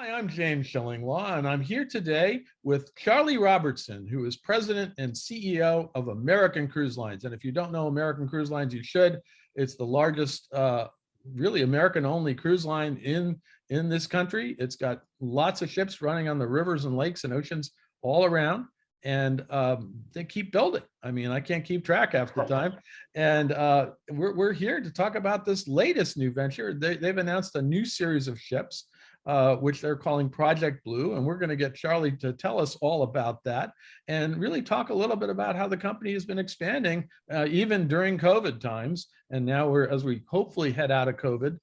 Hi, I'm James Shillinglaw, and I'm here today with Charlie Robertson, who is president and CEO of American Cruise Lines. And if you don't know American Cruise Lines, you should. It's the largest, really American-only cruise line in this country. It's got lots of ships running on the rivers and lakes and oceans all around, and they keep building. I mean, I can't keep track half the time. And we're here to talk about this latest new venture. They've announced a new series of ships, which they're calling Project Blue. And we're going to get Charlie to tell us all about that and really talk a little bit about how the company has been expanding even during COVID times. And now as we hopefully head out of COVID,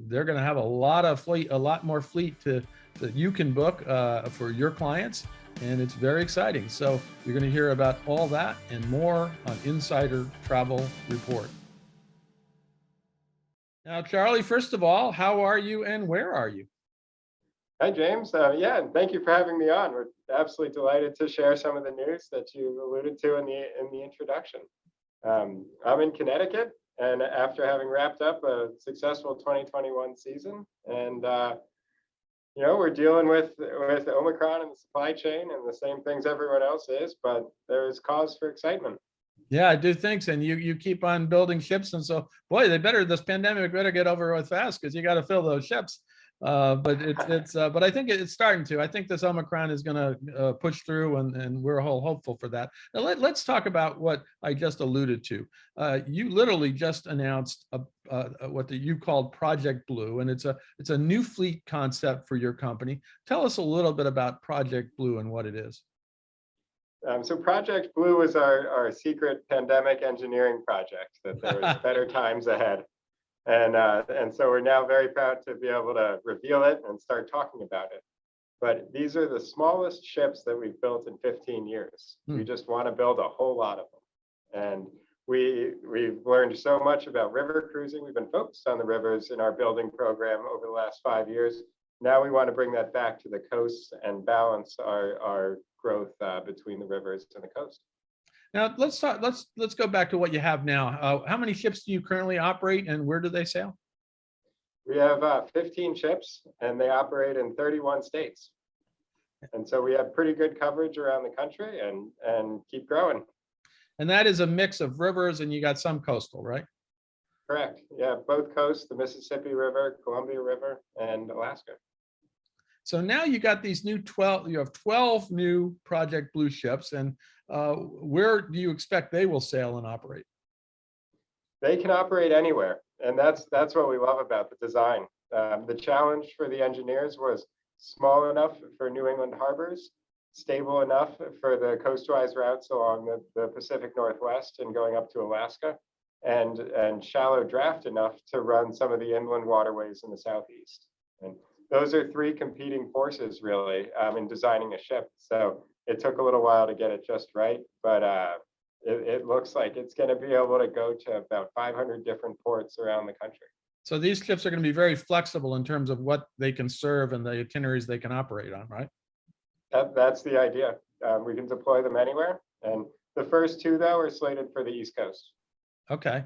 they're going to have a lot more fleet that you can book for your clients. And it's very exciting. So you're going to hear about all that and more on Insider Travel Report. Now, Charlie, first of all, how are you and where are you? Hi, James. Yeah, and thank you for having me on. We're absolutely delighted to share some of the news that you alluded to in the introduction. I'm in Connecticut, and after having wrapped up a successful 2021 season, and we're dealing with Omicron and the supply chain and the same things everyone else is, but there's cause for excitement. Yeah, I do think so. And you keep on building ships, and so boy, this pandemic better get over with fast because you got to fill those ships. But I think it's starting to. I think this Omicron is going to push through, and we're all hopeful for that. Now let's talk about what I just alluded to. You literally just announced what you called Project Blue, and it's a new fleet concept for your company. Tell us a little bit about Project Blue and what it is. So Project Blue was our secret pandemic engineering project, that there was better times ahead. And so we're now very proud to be able to reveal it and start talking about it. But these are the smallest ships that we've built in 15 years. We just want to build a whole lot of them. And we've learned so much about river cruising. We've been focused on the rivers in our building program over the last 5 years. Now we want to bring that back to the coast and balance our growth between the rivers and the coast. Now let's go back to what you have now. How many ships do you currently operate, and where do they sail? We have 15 ships, and they operate in 31 states. And so we have pretty good coverage around the country and keep growing. And that is a mix of rivers, and you got some coastal, right? Correct. Yeah, both coasts, the Mississippi River, Columbia River, and Alaska. So now you got these you have 12 new Project Blue ships, and where do you expect they will sail and operate? They can operate anywhere, and that's what we love about the design. The challenge for the engineers was small enough for New England harbors, stable enough for the coastwise routes along the Pacific Northwest and going up to Alaska, and shallow draft enough to run some of the inland waterways in the Southeast. And those are three competing forces, really, in designing a ship. So it took a little while to get it just right, but it looks like it's going to be able to go to about 500 different ports around the country. So these ships are going to be very flexible in terms of what they can serve and the itineraries they can operate on, right? That's the idea. We can deploy them anywhere. And the first two, though, are slated for the East Coast. Okay.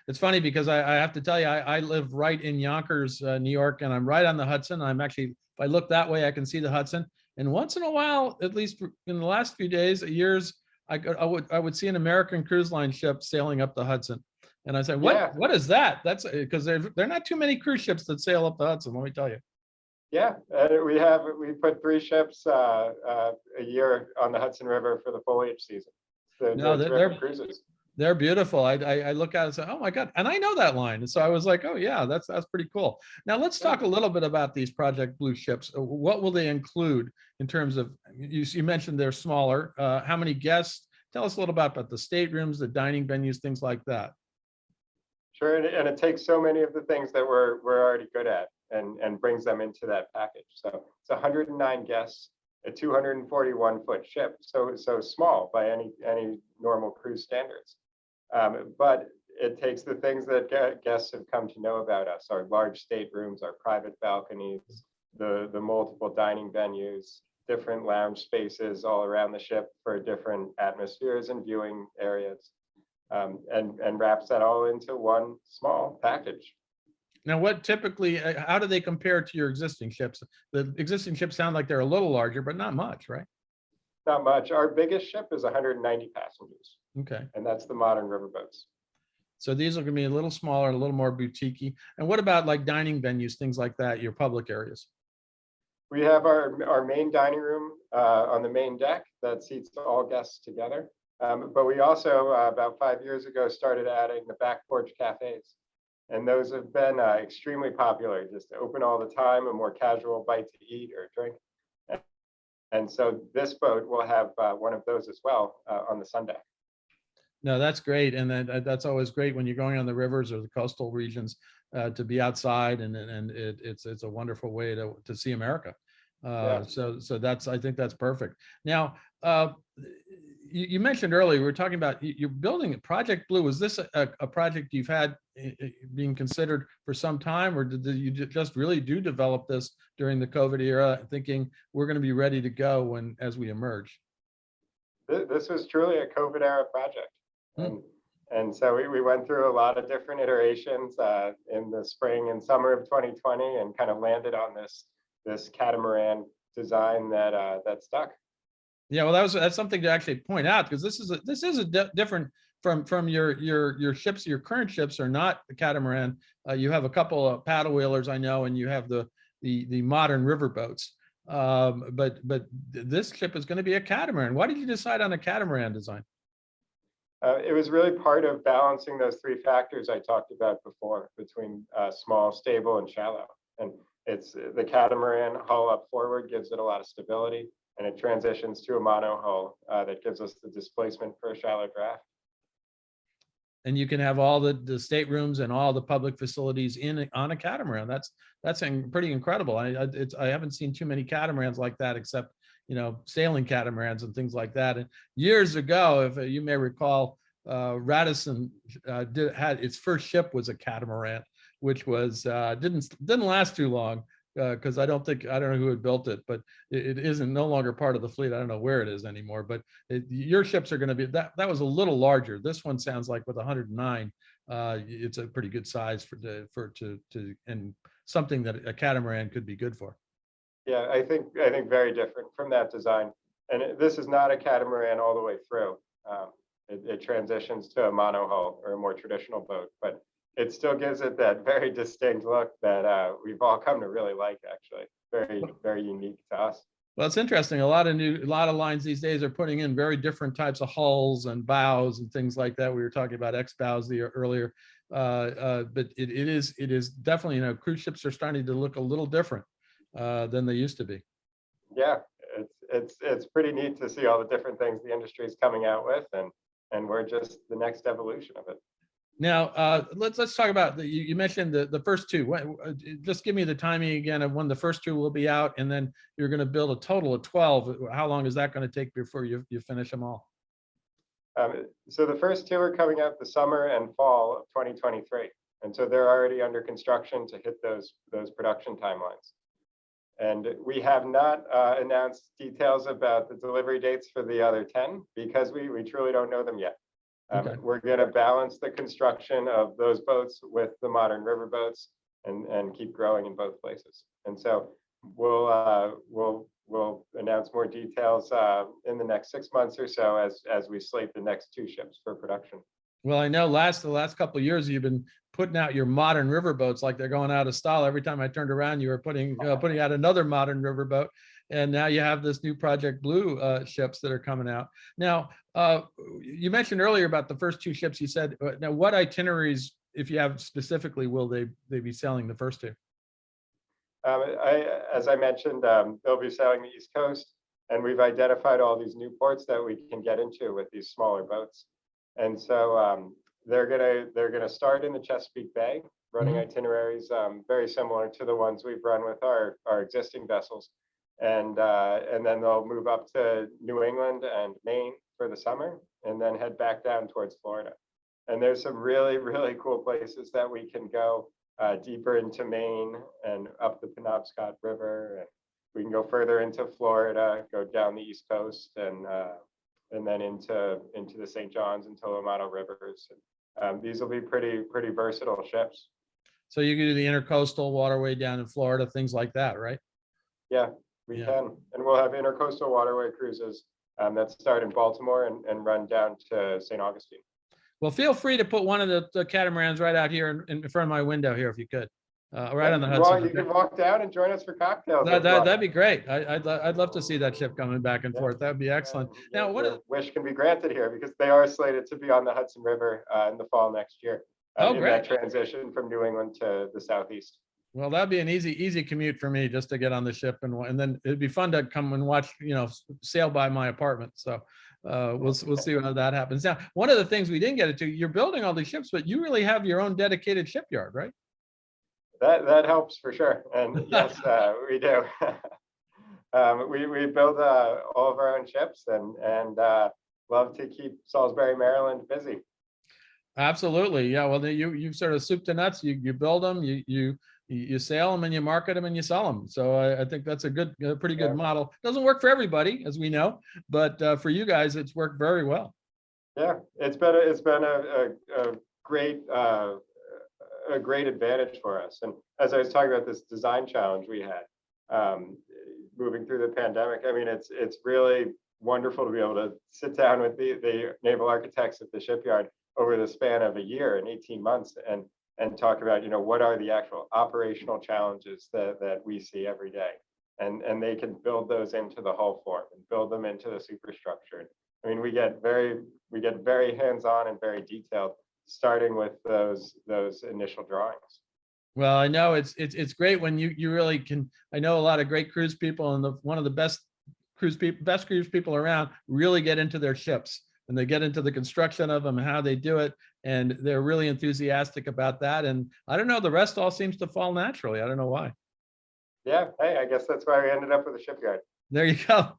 It's funny because I have to tell you, I live right in Yonkers, New York, and I'm right on the Hudson. I'm actually, if I look that way, I can see the Hudson. And once in a while, at least in the last few years, I would see an American Cruise Line ship sailing up the Hudson. And I said, what is that? That's because there are not too many cruise ships that sail up the Hudson, let me tell you. Yeah, we put 3 ships a year on the Hudson River for the foliage season. They're cruises. They're beautiful. I look at it and say, oh my God. And I know that line. And so I was like, oh yeah, that's pretty cool. Now let's talk a little bit about these Project Blue ships. What will they include in terms of, you mentioned they're smaller. How many guests? Tell us a little about the staterooms, the dining venues, things like that. Sure, and it takes so many of the things that we're already good at and brings them into that package. So it's 109 guests, a 241-foot ship, so small by any normal cruise standards. But it takes the things that guests have come to know about us: our large staterooms, our private balconies, the multiple dining venues, different lounge spaces all around the ship for different atmospheres and viewing areas, and wraps that all into one small package. Now, what typically, how do they compare to your existing ships? The existing ships sound like they're a little larger, but not much, right? Not much. Our biggest ship is 190 passengers, Okay. and that's the modern riverboats. So these are going to be a little smaller, a little more boutique-y. And what about like dining venues, things like that, your public areas? We have our main dining room on the main deck that seats all guests together. But we also, about 5 years ago, started adding the back porch cafes. And those have been extremely popular, just open all the time, a more casual bite to eat or drink. And so this boat will have one of those as well on the Sunday. No, that's great. And that's always great when you're going on the rivers or the coastal regions to be outside, and it's a wonderful way to see America. Yeah. So that's, I think that's perfect. Now, you mentioned earlier, we were talking about you're building a Project Blue. Is this a project you've had being considered for some time, or did you just really do develop this during the COVID era, thinking we're going to be ready to go as we emerge? This was truly a COVID era project. Hmm. And so we went through a lot of different iterations in the spring and summer of 2020, and kind of landed on this catamaran design that stuck. Yeah, well, that's something to actually point out, because this is different from your ships. Your current ships are not the catamaran. You have a couple of paddle wheelers, I know, and you have the modern river boats. But this ship is going to be a catamaran. Why did you decide on a catamaran design? It was really part of balancing those three factors I talked about before, between small, stable, and shallow. And it's the catamaran hull up forward gives it a lot of stability, and it transitions to a mono hull that gives us the displacement for a shallow draft. And you can have all the staterooms and all the public facilities on a catamaran. That's pretty incredible. I haven't seen too many catamarans like that, except sailing catamarans and things like that. And years ago, if you may recall, Radisson had its first ship was a catamaran, which was didn't last too long, because I don't know who had built it, but it isn't no longer part of the fleet. I don't know where it is anymore, but your ships are going to be that was a little larger. This one sounds like with 109, it's a pretty good size and something that a catamaran could be good for. Yeah, I think very different from that design. And this is not a catamaran all the way through. It transitions to a mono hull or a more traditional boat, but it still gives it that very distinct look that we've all come to really like, actually. Very, very unique to us. Well, it's interesting. A lot of lines these days are putting in very different types of hulls and bows and things like that. We were talking about X bows earlier, but it is definitely, cruise ships are starting to look a little different than they used to be. Yeah, it's pretty neat to see all the different things the industry is coming out with, and we're just the next evolution of it. Now, let's talk about you mentioned the first two. Just give me the timing again of when the first two will be out, and then you're going to build a total of 12. How long is that going to take before you finish them all? So the first two are coming out the summer and fall of 2023, and so they're already under construction to hit those production timelines. And we have not announced details about the delivery dates for the other 10, because we truly don't know them yet. Okay. We're going to balance the construction of those boats with the modern river boats, and keep growing in both places. And so we'll announce more details in the next 6 months or so as we slate the next two ships for production. Well, I know the last couple of years you've been putting out your modern river boats like they're going out of style. Every time I turned around, you were putting out another modern river boat, and now you have this new Project Blue ships that are coming out. Now, you mentioned earlier about the first two ships. You said, now what itineraries, if you have specifically, will they be sailing the first two? As I mentioned, they'll be sailing the East Coast, and we've identified all these new ports that we can get into with these smaller boats. And so they're gonna start in the Chesapeake Bay, running itineraries very similar to the ones we've run with our existing vessels, and then they'll move up to New England and Maine for the summer, and then head back down towards Florida. And there's some really, really cool places that we can go deeper into Maine and up the Penobscot River, and we can go further into Florida, go down the East Coast, and then into the St. Johns and Tolomato rivers. These will be pretty versatile ships. So you can do the intercoastal waterway down in Florida, things like that, right? Yeah, we Yeah. can. And we'll have intercoastal waterway cruises that start in Baltimore and run down to St. Augustine. Well, feel free to put one of the catamarans right out here in front of my window here, if you could, right on the Hudson. Well, you can walk down and join us for cocktails. That'd be great. I'd love to see that ship coming back and forth. That'd be excellent. Now, your wish can be granted here because they are slated to be on the Hudson River in the fall next year. Oh, in great. that transition from New England to the Southeast. Well, that'd be an easy commute for me just to get on the ship and then it'd be fun to come and watch, sail by my apartment. So we'll see how that happens. Now, one of the things we didn't get into, you're building all these ships, but you really have your own dedicated shipyard, right? That helps for sure. And yes, we do. We build all of our own ships and love to keep Salisbury, Maryland busy. Absolutely. Yeah. Well, you sort of soup to nuts. You build them, you sail them, and you market them and you sell them. So I think that's a pretty good model. Doesn't work for everybody, as we know, but for you guys, it's worked very well. Yeah, it's been a great advantage for us. And as I was talking about this design challenge we had moving through the pandemic, I mean, it's really wonderful to be able to sit down with the naval architects at the shipyard over the span of a year and 18 months and talk about, what are the actual operational challenges that we see every day. And they can build those into the hull form and build them into the superstructure. I mean, we get very hands-on and very detailed, starting with those initial drawings. Well, I know it's great when you really can. I know a lot of great cruise people, and one of the best cruise people around really get into their ships, and they get into the construction of them and how they do it, and they're really enthusiastic about that. And I don't know, the rest all seems to fall naturally. I don't know why. Yeah, hey, I guess that's why we ended up with a shipyard. There you go.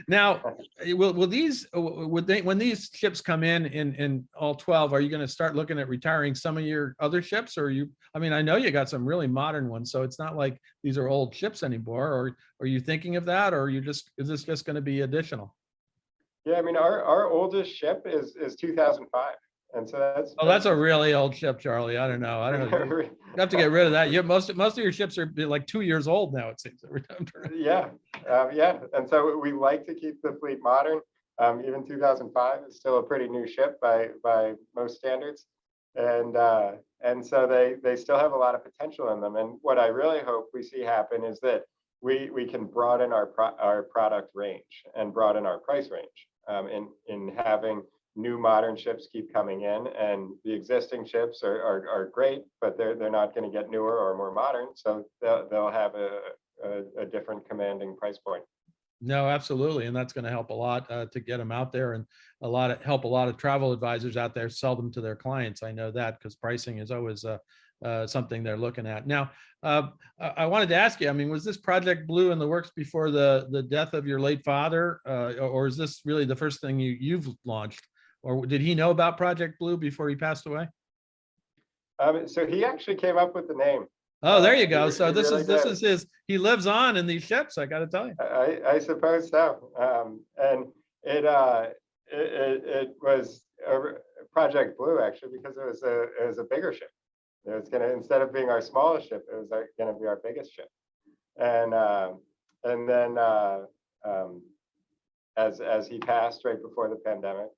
Now, will these when these ships come in all 12, are you going to start looking at retiring some of your other ships, or I mean, I know you got some really modern ones, so it's not like these are old ships anymore. Or are you thinking of that, or is this just going to be additional? Yeah, I mean, our oldest ship is 2005. And so that's a really old ship, Charlie. I don't know. You have to get rid of that. Most of your ships are like 2 years old now, it seems. Yeah. And so we like to keep the fleet modern. Even 2005 is still a pretty new ship by most standards. And so they still have a lot of potential in them. And what I really hope we see happen is that we can broaden our product range and broaden our price range in having new modern ships keep coming in, and the existing ships are great, but they're not going to get newer or more modern, so they'll have a different commanding price point. No, absolutely, and that's going to help a lot to get them out there, and help a lot of travel advisors out there sell them to their clients. I know that because pricing is always something they're looking at. Now, I wanted to ask you, I mean, was this Project Blue in the works before the death of your late father, or is this really the first thing you've launched? Or did he know about Project Blue before he passed away? So he actually came up with the name. Oh, there you go. So this is his. He lives on in these ships. I got to tell you. I suppose so. And it was Project Blue actually because it was a bigger ship. It was instead of being our smallest ship, it was going to be our biggest ship. And then as he passed right before the pandemic.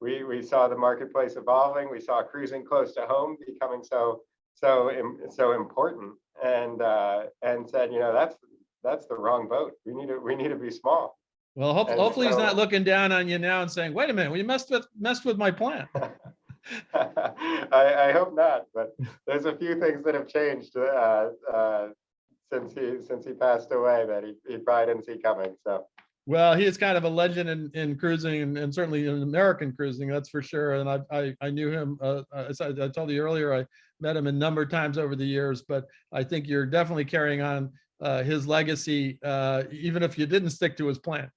We saw the marketplace evolving. We saw cruising close to home becoming so important, and said, that's the wrong boat. We need to be small. Well, hopefully he's not looking down on you now and saying, "Wait a minute, we messed with my plan." I hope not, but there's a few things that have changed since he passed away that he probably didn't see coming. So. Well, he is kind of a legend in cruising and certainly in American cruising, that's for sure. And I knew him, as I told you earlier, I met him a number of times over the years, but I think you're definitely carrying on his legacy, even if you didn't stick to his plan.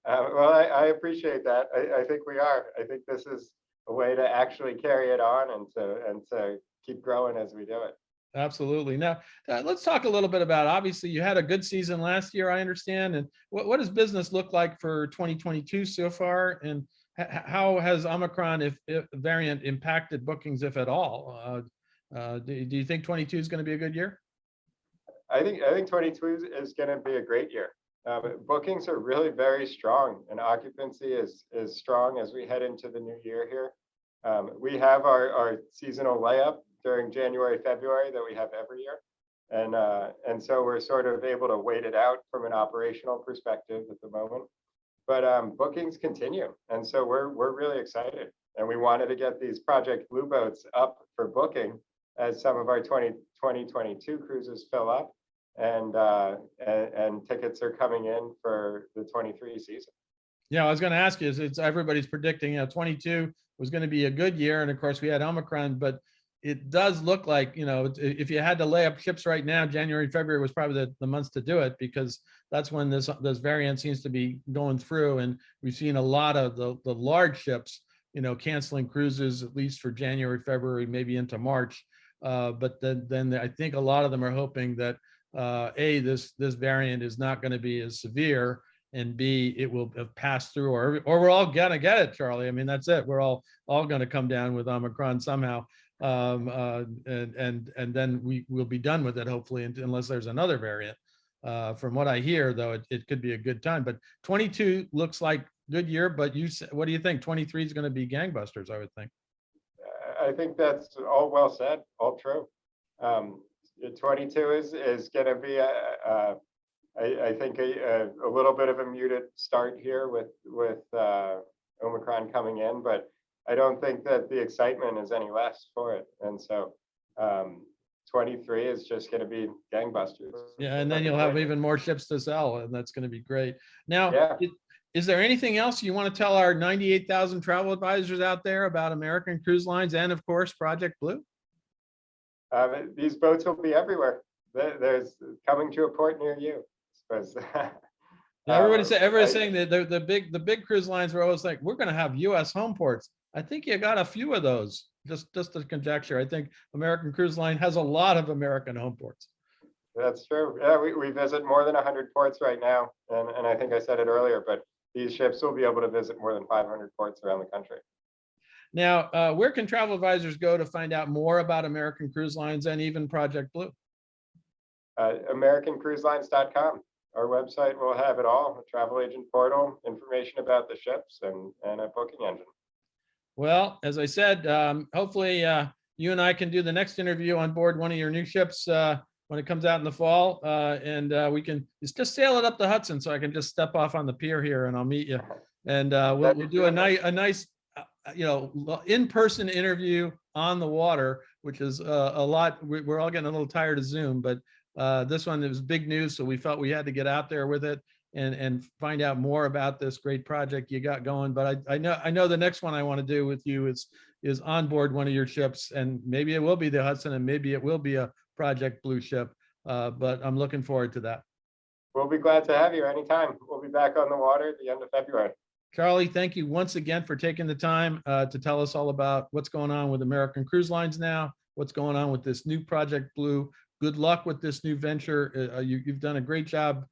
Well, I appreciate that. I think we are. I think this is a way to actually carry it on and to keep growing as we do it. Absolutely. Now, let's talk a little bit about, obviously, you had a good season last year, I understand. And what does business look like for 2022 so far? And how has Omicron variant impacted bookings, if at all? Do you think 22 is going to be a good year? I think 22 is going to be a great year. Bookings are really very strong, and occupancy is strong as we head into the new year here. We have our seasonal layup during January, February that we have every year. And so we're sort of able to wait it out from an operational perspective at the moment. But bookings continue. And so we're really excited. And we wanted to get these Project Blue boats up for booking as some of our 2022 cruises fill up. And tickets are coming in for the 23 season. Yeah, I was going to ask you, it's everybody's predicting, 22 was going to be a good year. And of course we had Omicron, but it does look like, if you had to lay up ships right now, January, February was probably the months to do it, because that's when this variant seems to be going through. And we've seen a lot of the large ships, canceling cruises, at least for January, February, maybe into March. But then I think a lot of them are hoping that this variant is not going to be as severe, and B, it will have passed through, or we're all gonna get it, Charlie. I mean, that's it. We're all going to come down with Omicron somehow. And then we will be done with it, hopefully, unless there's another variant. From what I hear, though, it could be a good time. But 22 looks like good year. But what do you think? 23 is going to be gangbusters, I would think. I think that's all well said, all true. 22 is going to be I think a little bit of a muted start here with Omicron coming in, but I don't think that the excitement is any less for it. And so 23 is just going to be gangbusters. Yeah, and then you'll have even more ships to sell, and that's going to be great. Now, is there anything else you want to tell our 98,000 travel advisors out there about American Cruise Lines and, of course, Project Blue? These boats will be everywhere. There's coming to a port near you. Everybody's saying that the big cruise lines were always like, we're going to have U.S. home ports. I think you got a few of those. Just a conjecture. I think American Cruise Line has a lot of American home ports. That's true. Yeah, we visit more than 100 ports right now, and I think I said it earlier, but these ships will be able to visit more than 500 ports around the country. Now, where can travel advisors go to find out more about American Cruise Lines and even Project Blue? AmericanCruiseLines.com. Our website will have it all: a travel agent portal, information about the ships, and a booking engine. Well, as I said, hopefully you and I can do the next interview on board one of your new ships when it comes out in the fall, and we can just sail it up the Hudson, so I can just step off on the pier here and I'll meet you, and we'll do a nice in-person interview on the water, which is a lot. We're all getting a little tired of Zoom, but this one is big news, so we felt we had to get out there with it and find out more about this great project you got going. But I know the next one I want to do with you is on board one of your ships, and maybe it will be the Hudson, and maybe it will be a Project Blue ship. But I'm looking forward to that. We'll be glad to have you anytime. We'll be back on the water at the end of February. Charlie, thank you once again for taking the time to tell us all about what's going on with American Cruise Lines now, what's going on with this new Project Blue. Good luck with this new venture. You've done a great job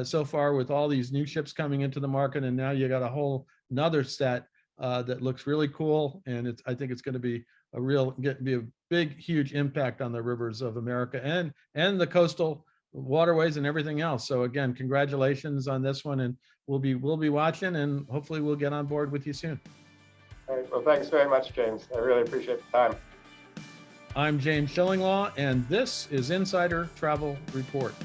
so far with all these new ships coming into the market, and now you got a whole another set that looks really cool, and I think it's going to be a big, huge impact on the rivers of America and the coastal waterways and everything else. So again, congratulations on this one, and we'll be watching, and hopefully we'll get on board with you soon. All right. Well, thanks very much, James. I really appreciate the time. I'm James Shillinglaw, and this is Insider Travel Report.